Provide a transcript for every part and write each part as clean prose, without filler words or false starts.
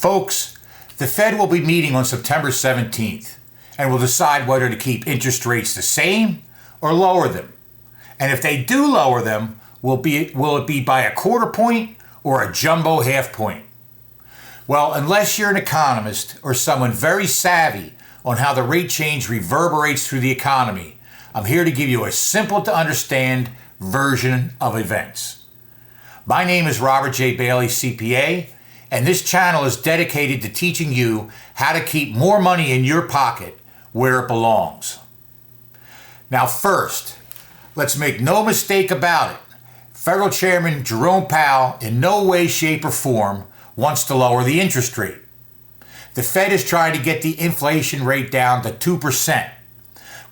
Folks, the Fed will be meeting on September 17th and will decide whether to keep interest rates the same or lower them. And if they do lower them, will it be by a quarter point or a jumbo half point? Well, unless you're an economist or someone very savvy on how the rate change reverberates through the economy, I'm here to give you a simple to understand version of events. My name is Robert J. Bailey, CPA, and this channel is dedicated to teaching you how to keep more money in your pocket where it belongs. Now first, let's make no mistake about it. Federal Chairman Jerome Powell in no way, shape, or form wants to lower the interest rate. The Fed is trying to get the inflation rate down to 2%.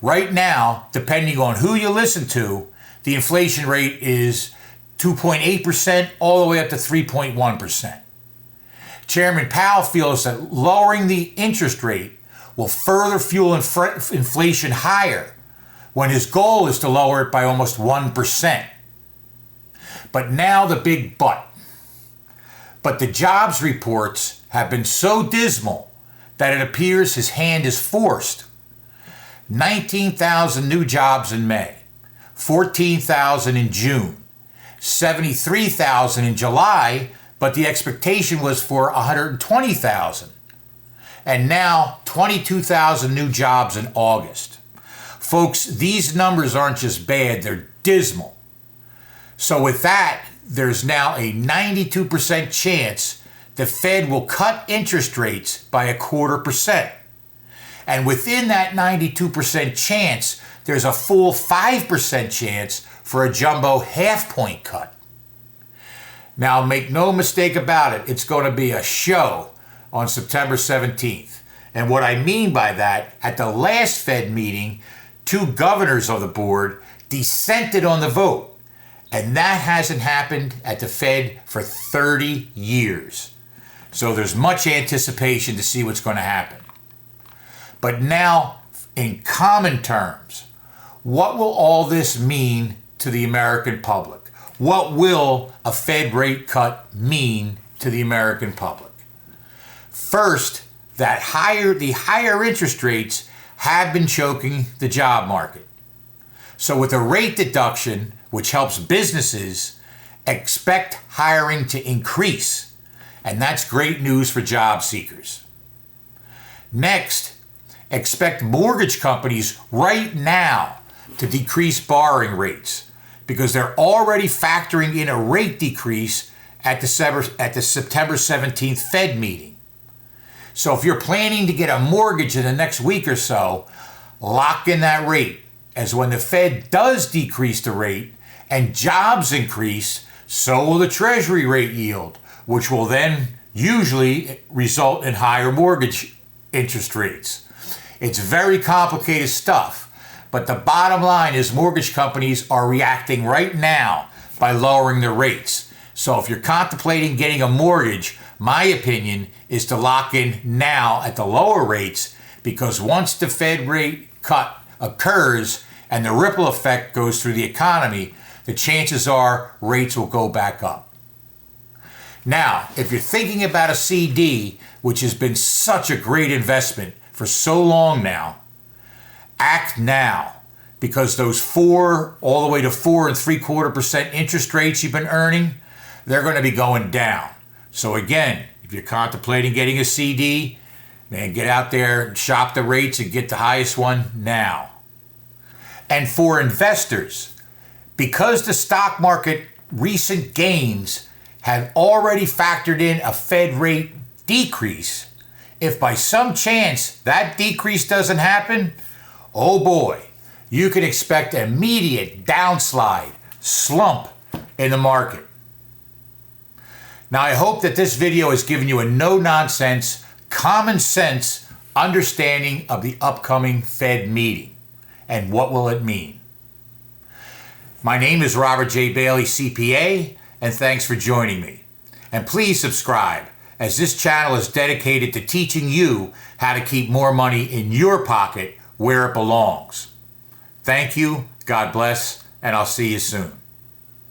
Right now, depending on who you listen to, the inflation rate is 2.8% all the way up to 3.1%. Chairman Powell feels that lowering the interest rate will further fuel inflation higher when his goal is to lower it by almost 1%. But now the big but. But the jobs reports have been so dismal that it appears his hand is forced. 19,000 new jobs in May, 14,000 in June, 73,000 in July, but the expectation was for 120,000. And now 22,000 new jobs in August. Folks, these numbers aren't just bad, they're dismal. So with that, there's now a 92% chance the Fed will cut interest rates by 0.25%. And within that 92% chance, there's a full 5% chance for a jumbo half-point cut. Now, make no mistake about it, it's going to be a show on September 17th. And what I mean by that, at the last Fed meeting, 2 governors of the board dissented on the vote. And that hasn't happened at the Fed for 30 years. So there's much anticipation to see what's going to happen. But now, in common terms, what will all this mean to the American public? What will a Fed rate cut mean to the American public? First, the higher interest rates have been choking the job market. So with a rate deduction, which helps businesses, expect hiring to increase. And that's great news for job seekers. Next, expect mortgage companies right now to decrease borrowing rates because they're already factoring in a rate decrease at the September 17th Fed meeting. So if you're planning to get a mortgage in the next week or so, lock in that rate, as when the Fed does decrease the rate and jobs increase, so will the Treasury rate yield, which will then usually result in higher mortgage interest rates. It's very complicated stuff, but the bottom line is mortgage companies are reacting right now by lowering their rates. So if you're contemplating getting a mortgage, my opinion is to lock in now at the lower rates, because once the Fed rate cut occurs and the ripple effect goes through the economy, the chances are rates will go back up. Now, if you're thinking about a CD, which has been such a great investment for so long now, act now, because those 4 all the way to 4.75% interest rates you've been earning, they're going to be going down. So again, if you're contemplating getting a CD, man, get out there and shop the rates and get the highest one now. And for investors, because the stock market recent gains have already factored in a Fed rate decrease, if by some chance that decrease doesn't happen, oh boy, you can expect an immediate downslide, slump in the market. Now, I hope that this video has given you a no-nonsense, common sense understanding of the upcoming Fed meeting and what will it mean. My name is Robert J. Bailey, CPA, and thanks for joining me. And please subscribe, as this channel is dedicated to teaching you how to keep more money in your pocket where it belongs. Thank you, God bless, and I'll see you soon.